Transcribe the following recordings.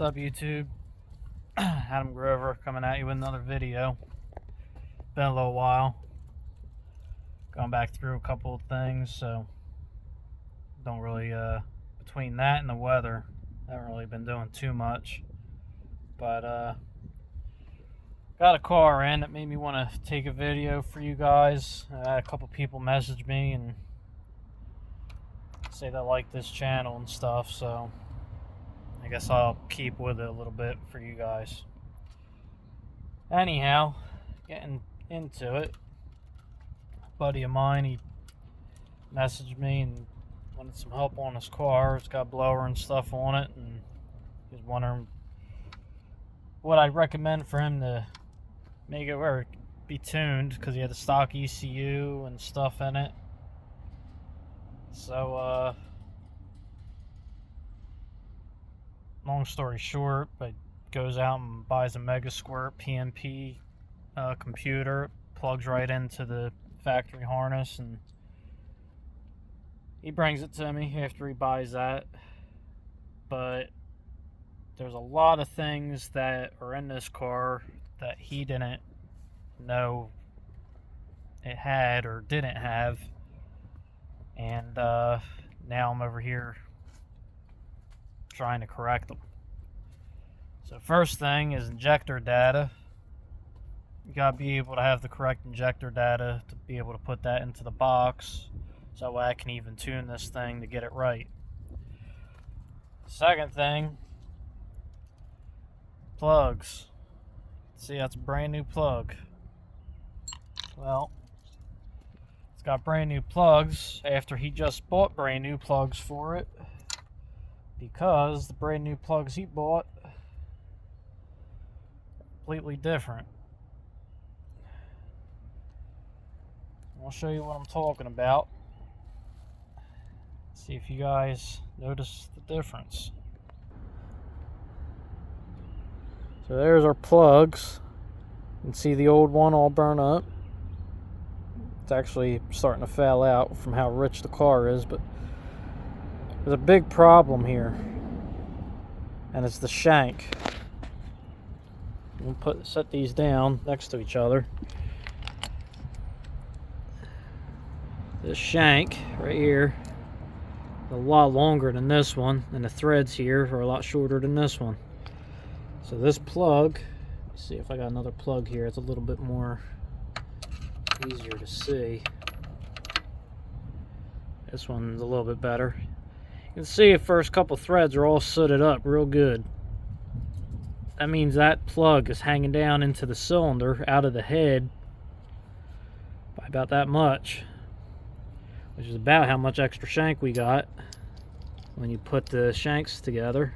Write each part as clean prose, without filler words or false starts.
What's up, YouTube? Adam Grover coming at you with another video. Been a little while. Going back through a couple of things, so don't really, between that and the weather, haven't really been doing too much. But, got a car in that made me want to take a video for you guys. I had a couple people message me and say they like this channel and stuff, so I guess I'll keep with it a little bit for you guys. Anyhow, getting into it, a buddy of mine, he messaged me and wanted some help on his car. It's got blower and stuff on it, and he was wondering what I'd recommend for him to make it where it be tuned, because he had the stock ECU and stuff in it. So, long story short, but goes out and buys a Mega Squirt PMP computer, plugs right into the factory harness, and he brings it to me after he buys that. But there's a lot of things that are in this car that he didn't know it had or didn't have, and now I'm over here trying to correct them. So first thing is injector data. You gotta be able to have the correct injector data to be able to put that into the box, so that way I can even tune this thing to get it right. Second thing, plugs. See, that's a brand new plug. Well, it's got brand new plugs after he just bought brand new plugs for it, because the brand new plugs he bought are completely different. I'll show you what I'm talking about. See if you guys notice the difference. So there's our plugs. You can see the old one all burn up. It's actually starting to fail out from how rich the car is, but there's a big problem here, and it's the shank. We'll set these down next to each other. This shank right here is a lot longer than this one, and the threads here are a lot shorter than this one. So this plug, let's see if I got another plug here. It's a little bit more easier to see. This one's a little bit better. You can see the first couple threads are all sooted up real good. That means that plug is hanging down into the cylinder out of the head by about that much, which is about how much extra shank we got when you put the shanks together.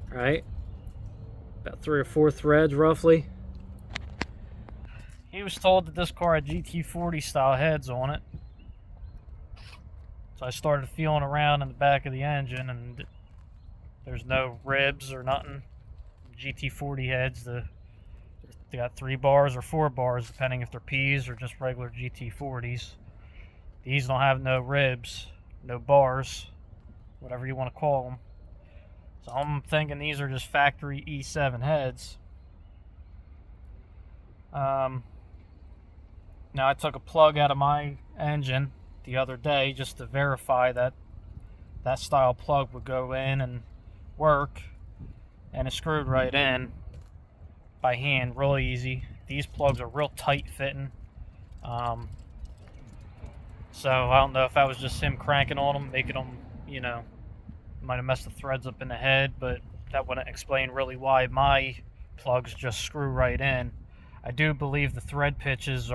Right? About 3 or 4 threads roughly. He was told that this car had GT40 style heads on it. So I started feeling around in the back of the engine, and there's no ribs or nothing. GT40 heads, they got 3 bars or 4 bars, depending if they're P's or just regular GT40s. These don't have no ribs, no bars, whatever you want to call them. So I'm thinking these are just factory E7 heads. Now I took a plug out of my engine the other day just to verify that that style plug would go in and work, and it screwed right in by hand, real easy. These plugs are real tight fitting. So I don't know if that was just him cranking on them, making them, you know, might have messed the threads up in the head, but that wouldn't explain really why my plugs just screw right in. I do believe the thread pitches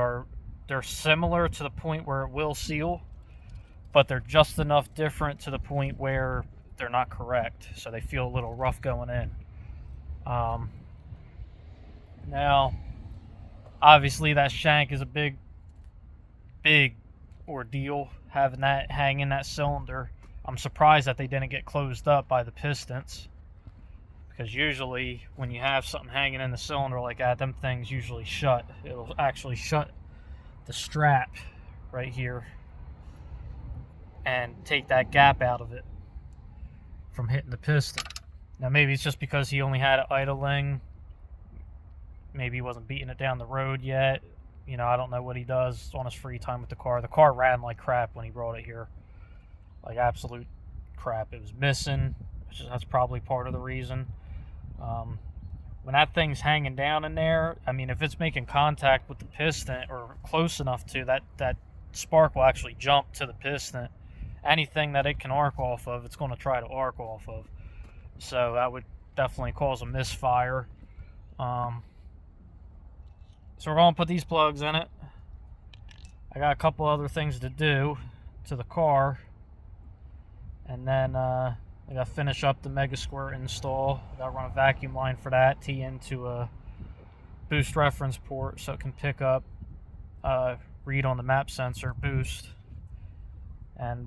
they're similar to the point where it will seal, but they're just enough different to the point where they're not correct, so they feel a little rough going in. Now, obviously that shank is a big ordeal, having that hang in that cylinder. I'm surprised that they didn't get closed up by the pistons, because usually when you have something hanging in the cylinder like that, them things usually shut. It'll actually shut the strap right here and take that gap out of it. from hitting the piston. Now maybe it's just because he only had it idling. Maybe he wasn't beating it down the road yet. You know, I don't know what he does on his free time with the car. The car ran like crap when he brought it here. Like absolute crap. It was missing, that's probably part of the reason. When that thing's hanging down in there, I mean, if it's making contact with the piston or close enough to that spark will actually jump to the piston. Anything that it can arc off of, it's going to try to arc off of. So that would definitely cause a misfire. So we're going to put these plugs in it. I got a couple other things to do to the car. And then I got to finish up the Mega Squirt install. I got to run a vacuum line for that, tee into a boost reference port so it can pick up, read on the map sensor, boost. And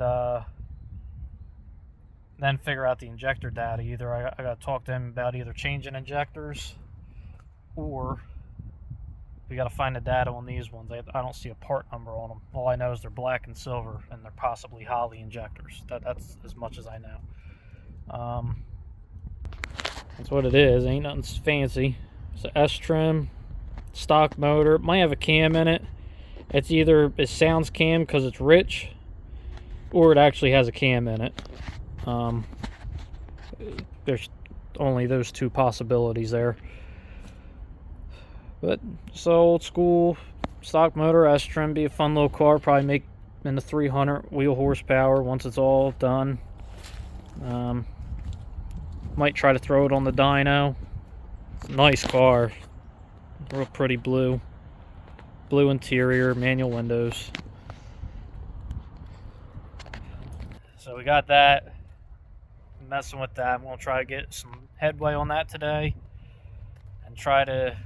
then figure out the injector data. Either I got to talk to him about either changing injectors, or we got to find the data on these ones. I don't see a part number on them. All I know is they're black and silver, and they're possibly Holley injectors. That's as much as I know. That's what it is. Ain't nothing fancy. It's an S trim, stock motor. It might have a cam in it. It's either it sounds cam because it's rich, or it actually has a cam in it. There's only those two possibilities there. But so old school stock motor S trim, be a fun little car. Probably make in the 300 wheel horsepower once it's all done. Might try to throw it on the dyno. It's a nice car, real pretty blue interior, manual windows. So we got that. Messing with that. I'm going to try to get some headway on that today and try to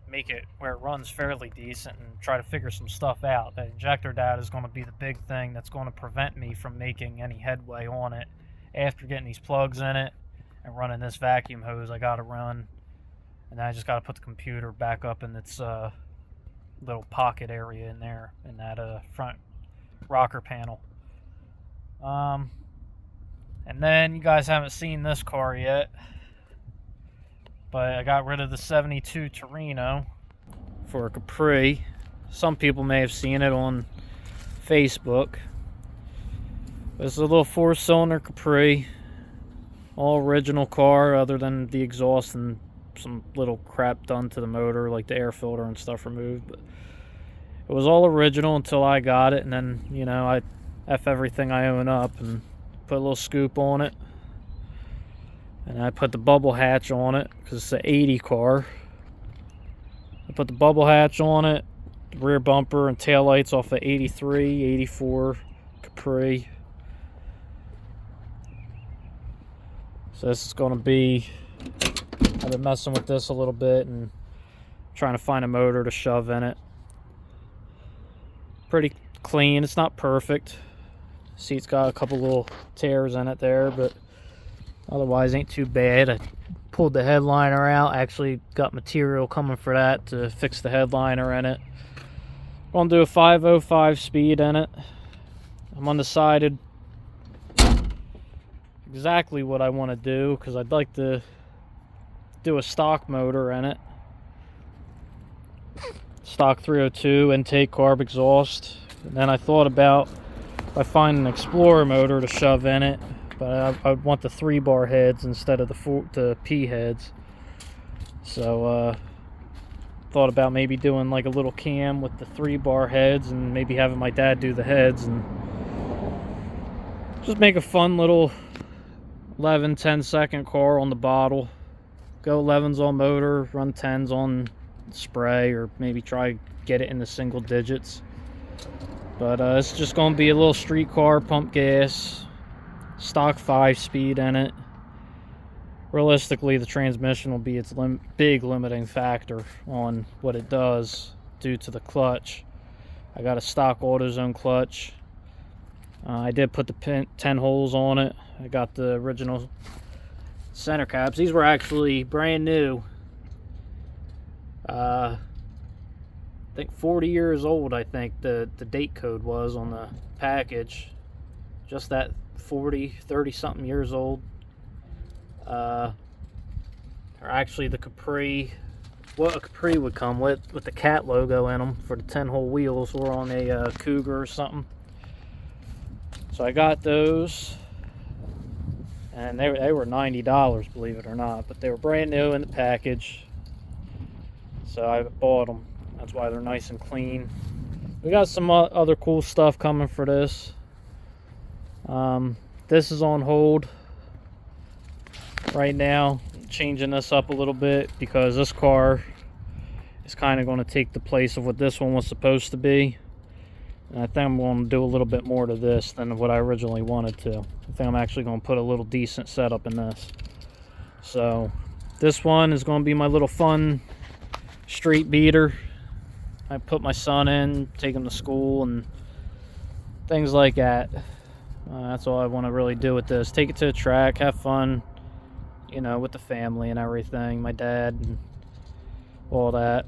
make it where it runs fairly decent and try to figure some stuff out. The injector data is going to be the big thing that's going to prevent me from making any headway on it. After getting these plugs in it and running this vacuum hose I got to run, and then I just got to put the computer back up in its little pocket area in there in that front rocker panel. And then you guys haven't seen this car yet, but I got rid of the 72 Torino for a Capri. Some people may have seen it on Facebook. This is a little 4-cylinder Capri, all original car other than the exhaust and some little crap done to the motor, like the air filter and stuff removed. But it was all original until I got it, and then, you know, I F everything I own up and put a little scoop on it. And I put the bubble hatch on it because it's an 80 car. I put the bubble hatch on it, the rear bumper and tail lights off the 83, 84 Capri. So this is going to be, I've been messing with this a little bit and trying to find a motor to shove in it. Pretty clean. It's not perfect. Seat's got a couple little tears in it there, but otherwise ain't too bad. I pulled the headliner out. Actually got material coming for that to fix the headliner in it. I'm going to do a 505 speed in it. I'm undecided exactly what I want to do because I'd like to do a stock motor in it. Stock 302 intake carb exhaust. And then I thought about if I find an Explorer motor to shove in it, but I would want the 3-bar heads instead of the P heads. So thought about maybe doing like a little cam with the 3-bar heads and maybe having my dad do the heads and just make a fun little 10 second car on the bottle. Go 11s on motor, run 10s on spray, or maybe try get it in the single digits. But it's just going to be a little street car, pump gas, stock 5-speed in it. Realistically, the transmission will be its big limiting factor on what it does due to the clutch. I got a stock AutoZone clutch. I did put the 10 holes on it. I got the original center caps. These were actually brand new. I think 40 years old, I think the date code was on the package. Just that 30 something years old. Or actually the Capri, what a Capri would come with the cat logo in them for the 10-hole wheels, were on a Cougar or something. So I got those, and they were $90, believe it or not, but they were brand new in the package, so I bought them. That's why they're nice and clean. We got some other cool stuff coming for this. This is on hold right now. I'm changing this up a little bit because this car is kind of going to take the place of what this one was supposed to be. And I think I'm going to do a little bit more to this than what I originally wanted to. I think I'm actually going to put a little decent setup in this. So this one is going to be my little fun street beater. I put my son in, take him to school and things like that. That's all I want to really do with this. Take it to the track, have fun, you know, with the family and everything, my dad and all that.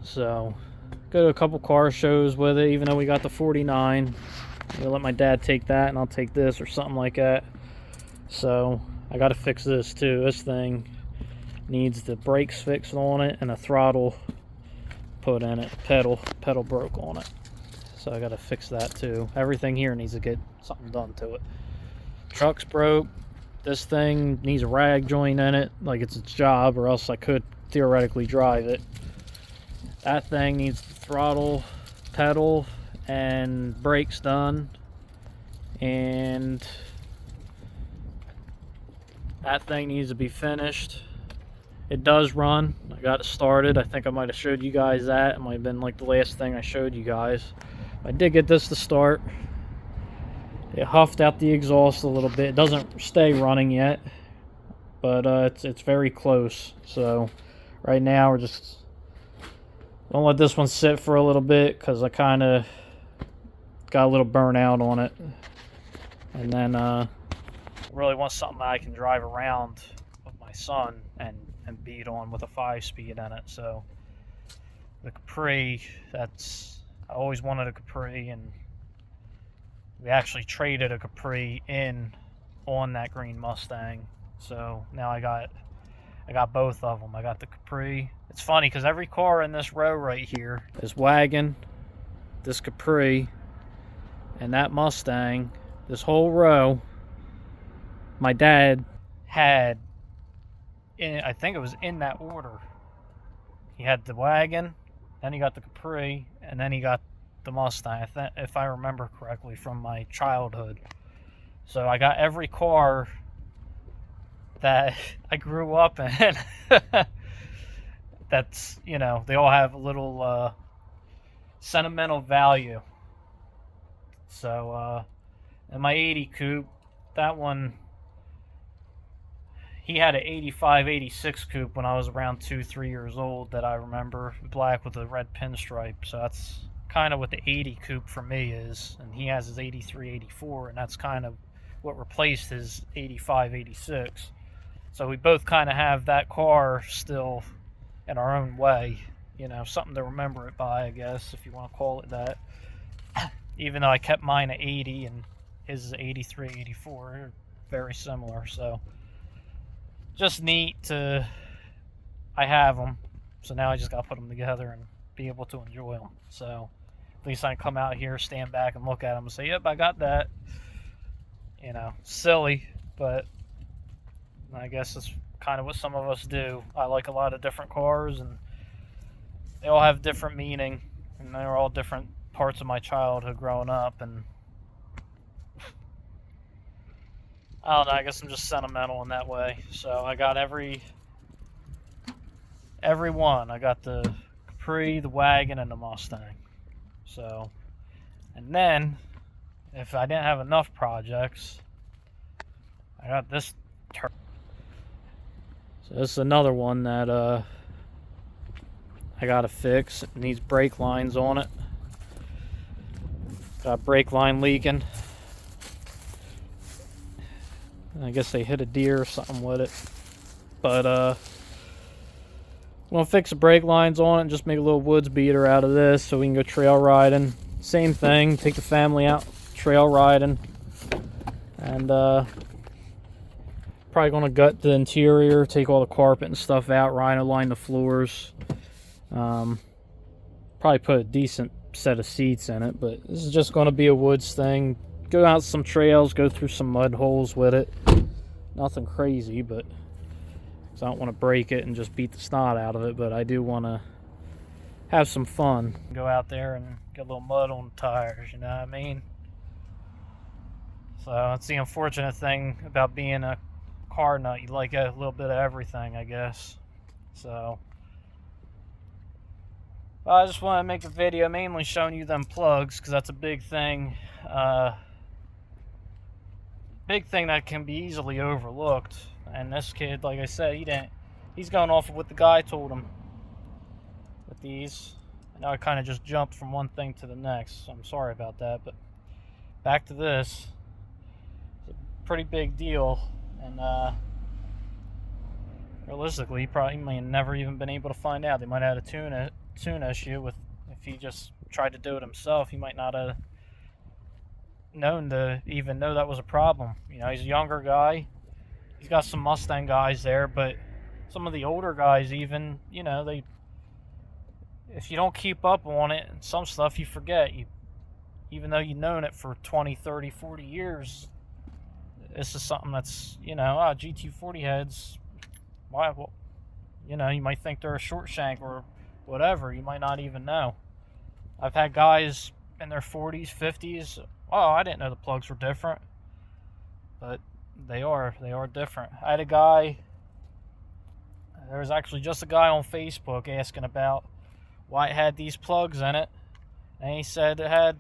So go to a couple car shows with it, even though we got the 49. I'll let my dad take that and I'll take this or something like that. So I got to fix this too. This thing needs the brakes fixed on it and a throttle put in it. Pedal broke on it, so I got to fix that too. Everything here needs to get something done to it. Truck's broke. This thing needs a rag joint in it, like it's its job, or else I could theoretically drive it. That thing needs the throttle, pedal, and brakes done, and that thing needs to be finished. It does run. I got it started. I think I might have showed you guys that. It might have been like the last thing I showed you guys. I did get this to start. It huffed out the exhaust a little bit. It doesn't stay running yet, but it's very close. So right now we're just gonna let this one sit for a little bit because I kind of got a little burnout on it, and then really want something that I can drive around with my son and beat on with a 5-speed in it. So the Capri, I always wanted a Capri, and we actually traded a Capri in on that green Mustang. So now I got both of them. I got the Capri. It's funny because every car in this row right here, this wagon, this Capri, and that Mustang, this whole row, my dad had, I think it was in that order. He had the wagon, then he got the Capri, and then he got the Mustang, if I remember correctly from my childhood. So I got every car that I grew up in. That's, you know, they all have a little sentimental value. So and my 80 coupe, that one, he had an 85, 86 coupe when I was around 2-3 years old that I remember, black with a red pinstripe. So that's kind of what the 80 coupe for me is. And he has his 83, 84, and that's kind of what replaced his 85, 86. So we both kind of have that car still in our own way. You know, something to remember it by, I guess, if you want to call it that. Even though I kept mine at 80 and his is 83, 84. They're very similar, so just neat to, I have them, so now I just got to put them together and be able to enjoy them. So at least I can come out here, stand back and look at them and say, yep, I got that. You know, silly, but I guess it's kind of what some of us do. I like a lot of different cars, and they all have different meaning, and they're all different parts of my childhood growing up, and I don't know, I guess I'm just sentimental in that way. So I got every one. I got the Capri, the wagon, and the Mustang. So, and then, if I didn't have enough projects, I got this. So this is another one that I gotta fix. It needs brake lines on it. Got brake line leaking. I guess they hit a deer or something with it. But I'm gonna fix the brake lines on it and just make a little woods beater out of this so we can go trail riding. Same thing, take the family out trail riding. And probably going to gut the interior, take all the carpet and stuff out, rhino line the floors. Probably put a decent set of seats in it, but this is just going to be a woods thing. Go out some trails, go through some mud holes with it. Nothing crazy, but I don't want to break it and just beat the snot out of it, but I do want to have some fun. Go out there and get a little mud on the tires, you know what I mean? So that's the unfortunate thing about being a car nut. You like a little bit of everything, I guess. So I just want to make a video mainly showing you them plugs, because that's a big thing. Big thing that can be easily overlooked. And this kid, like I said, he's going off of what the guy told him with these. I know I kind of just jumped from one thing to the next, so I'm sorry about that, but back to this. It's a pretty big deal, and realistically, he probably may have never even been able to find out. They might have had a tune issue with, if he just tried to do it himself, he might not have known to even know that was a problem. You know, he's a younger guy. He's got some Mustang guys there, but some of the older guys even, you know, if you don't keep up on it, and some stuff you forget. Even though you've known it for 20, 30, 40 years, this is something that's, you know, GT40 heads, why, well, you know, you might think they're a short shank or whatever. You might not even know. I've had guys in their 40s, 50s, oh, I didn't know the plugs were different. But they are different. I had a guy, there was actually just a guy on Facebook asking about why it had these plugs in it, and he said it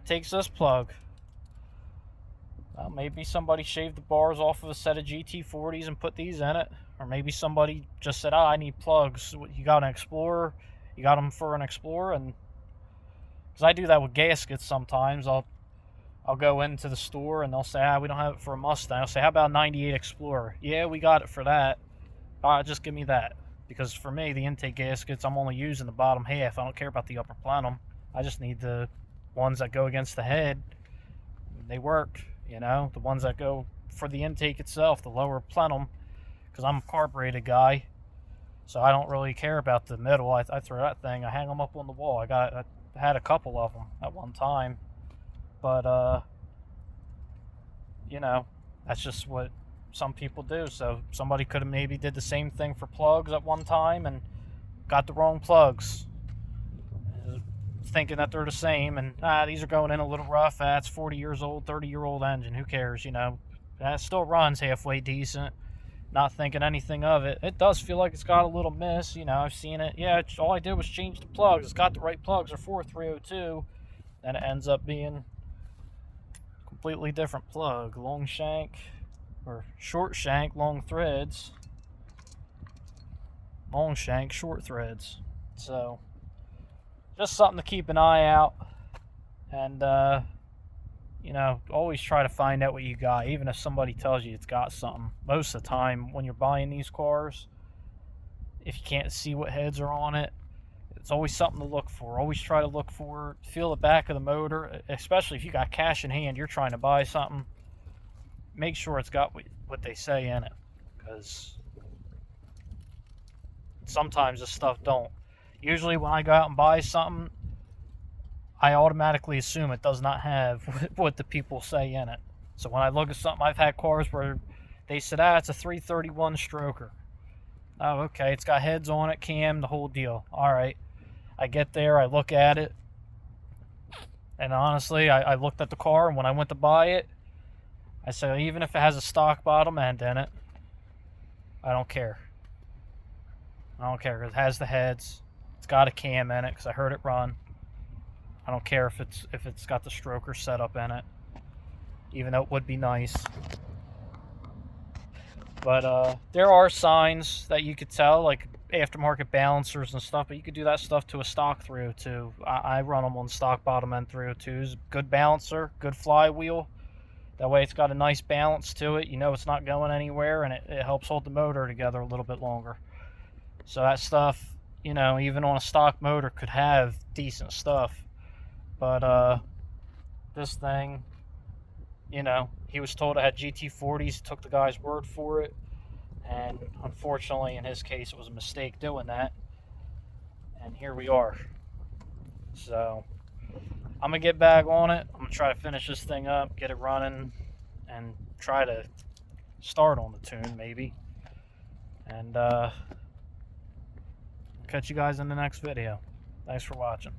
takes this plug. Well, maybe somebody shaved the bars off of a set of GT40s and put these in it, or maybe somebody just said, I need plugs. You got an Explorer? You got them for an Explorer? And because I do that with gaskets sometimes. I'll go into the store and they'll say, we don't have it for a Mustang. I'll say, how about a 98 Explorer? Yeah, we got it for that. Just give me that. Because for me, the intake gaskets, I'm only using the bottom half. I don't care about the upper plenum. I just need the ones that go against the head. They work, you know. The ones that go for the intake itself, the lower plenum. Because I'm a carbureted guy. So I don't really care about the middle. I throw that thing. I hang them up on the wall. I had a couple of them at one time. But, you know, that's just what some people do. So somebody could have maybe did the same thing for plugs at one time and got the wrong plugs, thinking that they're the same. And, these are going in a little rough. That's 40 years old, 30-year-old engine. Who cares, you know? That still runs halfway decent. Not thinking anything of it. It does feel like it's got a little miss. You know, I've seen it. Yeah, all I did was change the plugs. It's got the right plugs. They're 4302. And it ends up being completely different plug. Long shank or short shank, long threads. Long shank, short threads. So just something to keep an eye out. And you know, always try to find out what you got, even if somebody tells you it's got something. Most of the time when you're buying these cars, if you can't see what heads are on it, it's always something to look for. Always try to look for, feel the back of the motor, especially if you got cash in hand, you're trying to buy something. Make sure it's got what they say in it, because sometimes this stuff don't. Usually when I go out and buy something, I automatically assume it does not have what the people say in it. So when I look at something, I've had cars where they said, it's a 331 stroker. Oh, okay, it's got heads on it, cam, the whole deal. All right. I get there, I look at it, and honestly, I looked at the car, and when I went to buy it, I said, even if it has a stock bottom end in it, I don't care. I don't care, because it has the heads. It's got a cam in it, because I heard it run. I don't care if it's got the stroker set up in it, even though it would be nice. But there are signs that you could tell, like aftermarket balancers and stuff, but you could do that stuff to a stock 302. I run them on stock bottom end 302s. Good balancer, good flywheel. That way it's got a nice balance to it. You know it's not going anywhere, and it helps hold the motor together a little bit longer. So that stuff, you know, even on a stock motor could have decent stuff. But this thing, you know, he was told it had GT40s, took the guy's word for it, and unfortunately in his case it was a mistake doing that, and here we are. So I'm gonna get back on it. I'm gonna try to finish this thing up, get it running, and try to start on the tune maybe, and catch you guys in the next video. Thanks for watching.